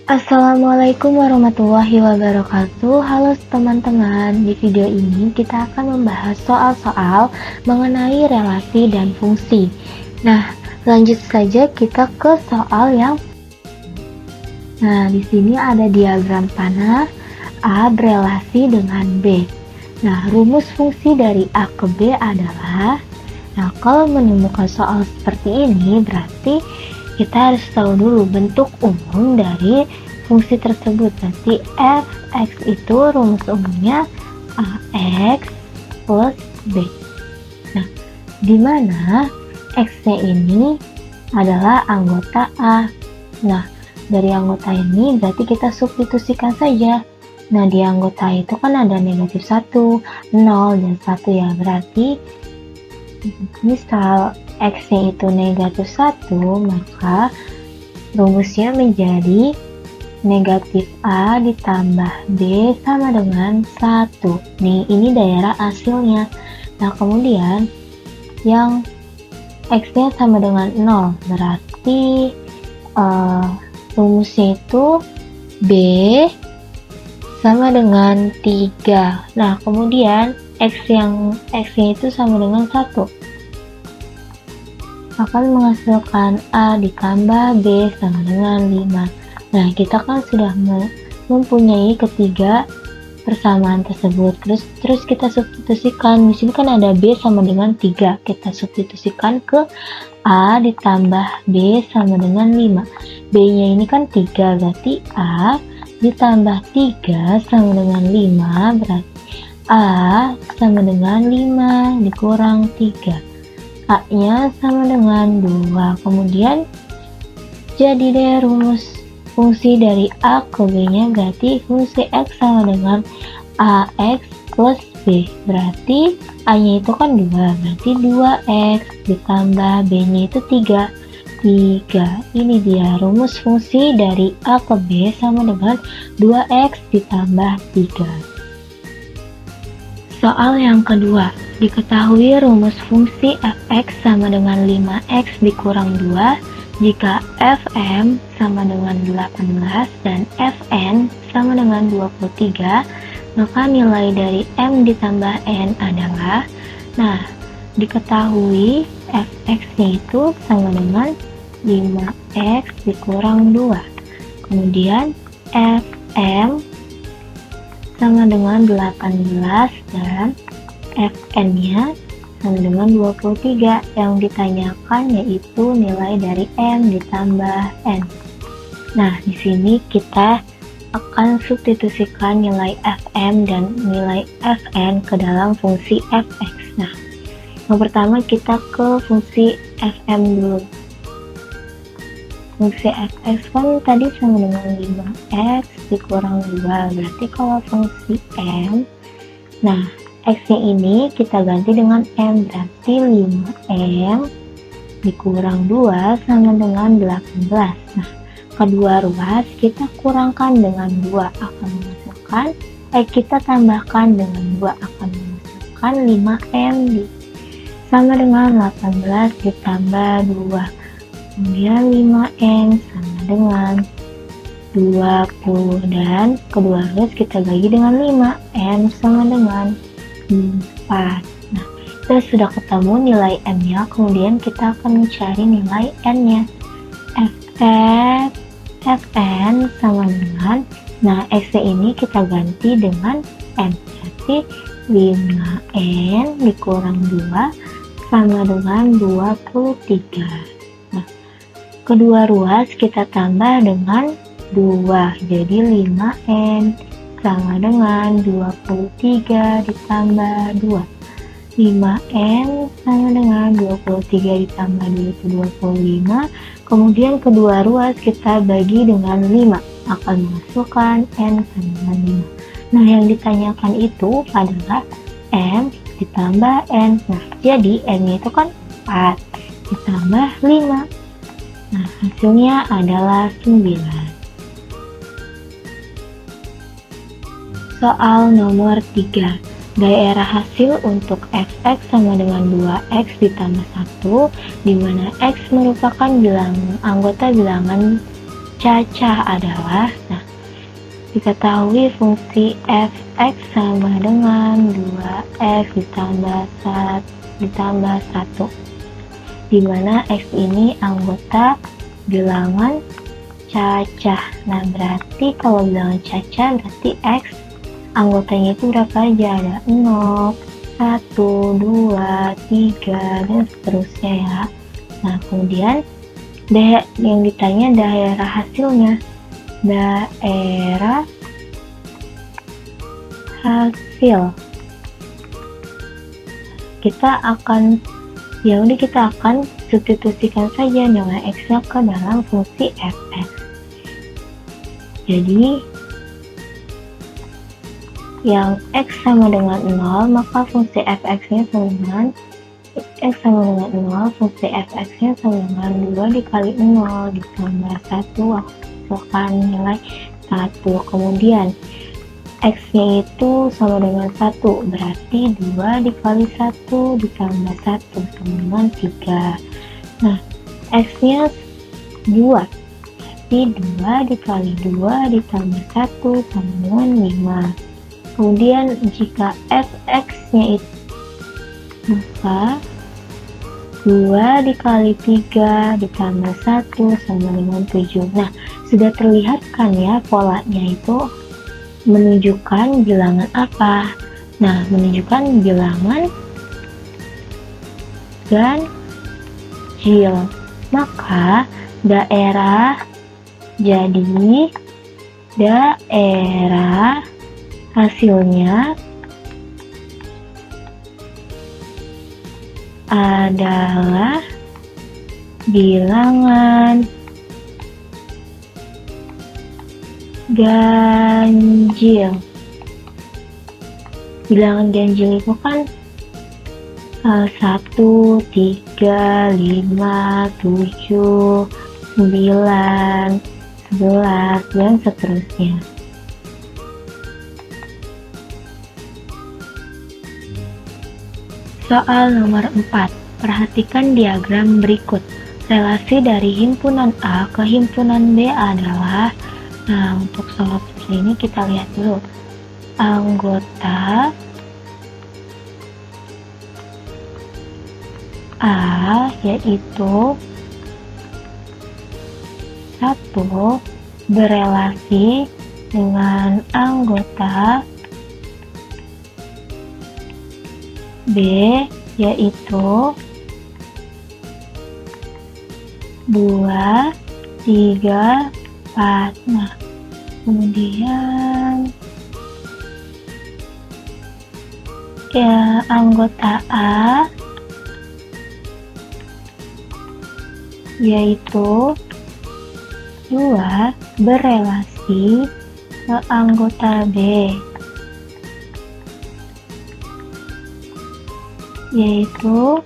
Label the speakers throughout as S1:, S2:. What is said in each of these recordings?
S1: Assalamualaikum warahmatullahi wabarakatuh. Halo teman-teman, di video ini kita akan membahas soal-soal mengenai relasi dan fungsi. Nah, lanjut saja kita ke soal yang di sini ada diagram panah A berelasi dengan B. Nah, rumus fungsi dari A ke B adalah, kalau menemukan soal seperti ini berarti kita harus tahu dulu bentuk umum dari fungsi tersebut. Nanti f(x) itu rumus umumnya ax plus b. Nah, di mana x-nya ini adalah anggota A. Nah, dari anggota ini berarti kita substitusikan saja. Nah, di anggota itu kan ada negatif 1, 0, dan 1 ya. Berarti misal x-nya itu negatif 1, maka rumusnya menjadi negatif A ditambah B sama dengan 1. Nih, ini daerah hasilnya. Nah, kemudian yang x-nya sama dengan 0, berarti rumusnya itu B sama dengan 3. Nah, kemudian x-nya itu sama dengan 1 akan menghasilkan A ditambah B sama dengan 5. Nah, kita kan sudah mempunyai ketiga persamaan tersebut. Terus kita substitusikan. Di sini kan ada B sama dengan 3. Kita substitusikan ke A ditambah B sama dengan 5. B-nya ini kan 3, berarti A ditambah 3 sama dengan 5, berarti A sama dengan 5 dikurang 3. A-nya sama dengan 2. Kemudian jadi deh rumus fungsi dari A ke B-nya, berarti fungsi X sama dengan AX plus B. Berarti A-nya itu kan 2, berarti 2X ditambah B-nya itu 3. Ini dia rumus fungsi dari A ke B sama dengan 2X ditambah 3. Soal yang kedua, diketahui rumus fungsi f(x) sama dengan 5x dikurang 2 jika fm sama dengan 18 dan fn sama dengan 23, maka nilai dari m ditambah n adalah, diketahui fx-nya itu sama dengan 5x dikurang 2. Kemudian fm sama dengan 18 dan fn-nya sama dengan 23. Yang ditanyakan yaitu nilai dari m ditambah n. Nah, di sini kita akan substitusikan nilai fm dan nilai fn ke dalam fungsi fx. Nah, yang pertama kita ke fungsi fm dulu. Fungsi fx kan tadi sama dengan 5x dikurang 2, berarti kalau fungsi m, x-nya ini kita ganti dengan m, berarti 5m dikurang 2 sama dengan 18. Nah, kedua ruas kita kurangkan dengan 2 akan menghasilkan, kita tambahkan dengan 2 akan menghasilkan 5m sama dengan 18 ditambah 2. Kemudian 5m sama dengan 20, dan kedua ruas kita bagi dengan 5, m sama dengan 4. Nah, kita sudah ketemu nilai m-nya, kemudian kita akan mencari nilai n-nya. Fn sama dengan, x-nya ini kita ganti dengan n, berarti 5n dikurang 2 sama dengan 23. Kedua ruas kita tambah dengan 2, jadi 5n sama dengan 23 ditambah 2. 5n sama dengan 23 ditambah 2 itu 25. Kemudian kedua ruas kita bagi dengan 5, akan menghasilkan n sama dengan 5. Nah, yang ditanyakan itu adalah m ditambah n. Nah, jadi m-nya itu kan 4 ditambah 5. Nah, hasilnya adalah 9. Soal nomor 3. Daerah hasil untuk fx sama dengan 2x ditambah 1, di mana x merupakan anggota bilangan cacah adalah, nah, diketahui fungsi fx sama dengan 2f ditambah 1, di mana x ini anggota bilangan cacah. Nah, berarti kalau bilangan cacah berarti x anggotanya itu berapa aja? Ada 0, 1, 2, 3, dan seterusnya ya. Nah, kemudian yang ditanya daerah hasilnya. Daerah hasil. Kita akan substitusikan saja nilai x-nya ke dalam fungsi fx. Jadi yang x sama dengan 0, maka fungsi fx-nya sama dengan x sama dengan 0, fungsi fx-nya sama dengan 2 dikali 0 ditambah 1, hasilkan nilai 1. Kemudian x-nya itu sama dengan 1, berarti 2 dikali 1 ditambah 1 sama dengan 3. Nah, x-nya 2, berarti 2 dikali 2 ditambah 1 sama dengan 5. Kemudian jika fx-nya itu, maka 2 dikali 3 ditambah 1 sama dengan 7. Nah, sudah terlihat kan ya polanya itu menunjukkan bilangan apa? Nah, menunjukkan bilangan ganjil. Maka daerah hasilnya adalah bilangan ganjil. Bilangan ganjil itu kan 1, 3, 5, 7, 9, 11, dan seterusnya. Soal nomor 4. Perhatikan diagram berikut. Relasi dari himpunan A ke himpunan B adalah, nah, untuk soal seperti ini kita lihat dulu. Anggota A yaitu 1 berelasi dengan anggota B yaitu 2, 3, 4. Nah, kemudian ya anggota A yaitu 2 berelasi ke anggota B yaitu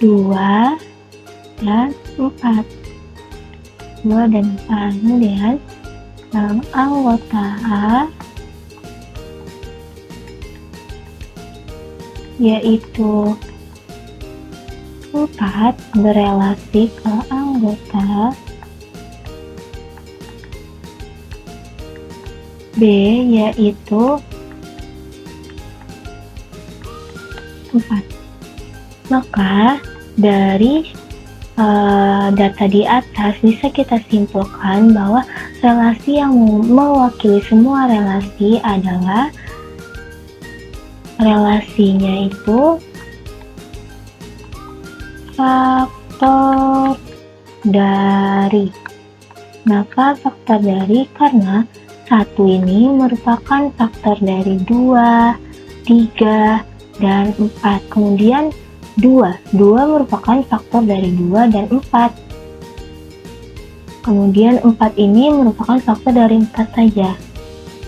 S1: 2 dan 4. 2 dan 4. Kemudian yang anggota A yaitu 4 berelasi ke anggota B yaitu 4. Maka dari data di atas bisa kita simpulkan bahwa relasi yang mewakili semua relasi adalah relasinya itu faktor dari. Maka faktor dari karena 1 ini merupakan faktor dari 2, 3, dan 4. Kemudian 2 merupakan faktor dari 2 dan 4. Kemudian 4 ini merupakan faktor dari 4 saja.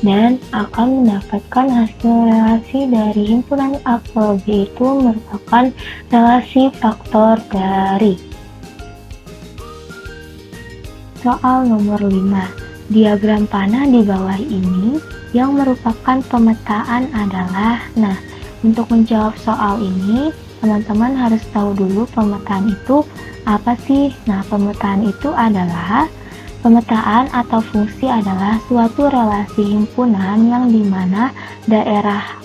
S1: Dan akan mendapatkan hasil relasi dari himpunan A ke B itu merupakan relasi faktor dari. Soal nomor 5. Diagram panah di bawah ini yang merupakan pemetaan adalah, nah, untuk menjawab soal ini teman-teman harus tahu dulu pemetaan itu apa sih? Nah, pemetaan itu adalah pemetaan atau fungsi adalah suatu relasi himpunan yang dimana daerah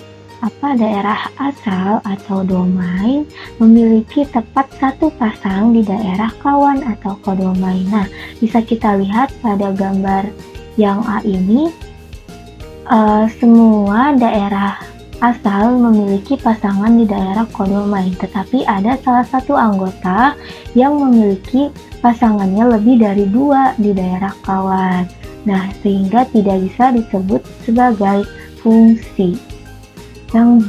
S1: asal atau domain memiliki tepat satu pasang di daerah kawan atau kodomain. Nah, bisa kita lihat pada gambar yang A ini, semua daerah asal memiliki pasangan di daerah kodomain, tetapi ada salah satu anggota yang memiliki pasangannya lebih dari 2 di daerah kawan. Nah, sehingga tidak bisa disebut sebagai fungsi. Yang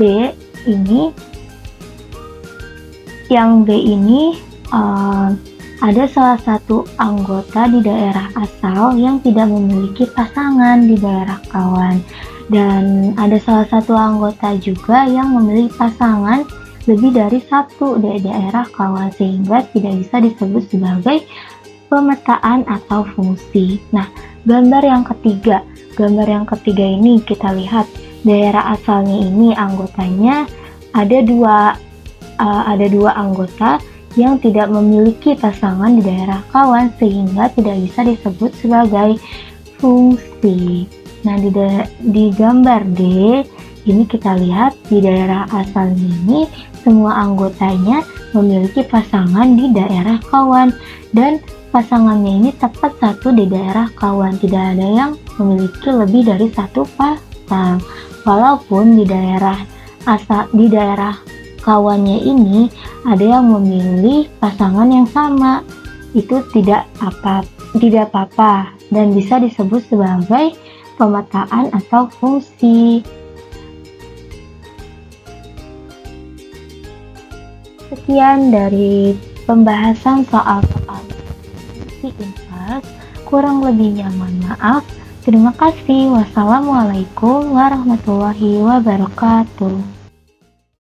S1: B ini ada salah satu anggota di daerah asal yang tidak memiliki pasangan di daerah kawan, dan ada salah satu anggota juga yang memiliki pasangan lebih dari 1 di daerah kawan, sehingga tidak bisa disebut sebagai pemetaan atau fungsi. Nah, gambar yang ketiga ini kita lihat daerah asalnya ini anggotanya ada dua anggota yang tidak memiliki pasangan di daerah kawan, sehingga tidak bisa disebut sebagai fungsi. Nah, di gambar D ini kita lihat di daerah asalnya ini semua anggotanya memiliki pasangan di daerah kawan, dan pasangannya ini tepat 1 di daerah kawan, tidak ada yang memiliki lebih dari 1 pasang. Walaupun di daerah kawannya ini ada yang memilih pasangan yang sama, itu tidak apa-apa dan bisa disebut sebagai pemetaan atau fungsi. Sekian dari pembahasan soal fungsi inverse. Kurang lebihnya mohon maaf. Terima kasih. Wassalamualaikum warahmatullahi wabarakatuh.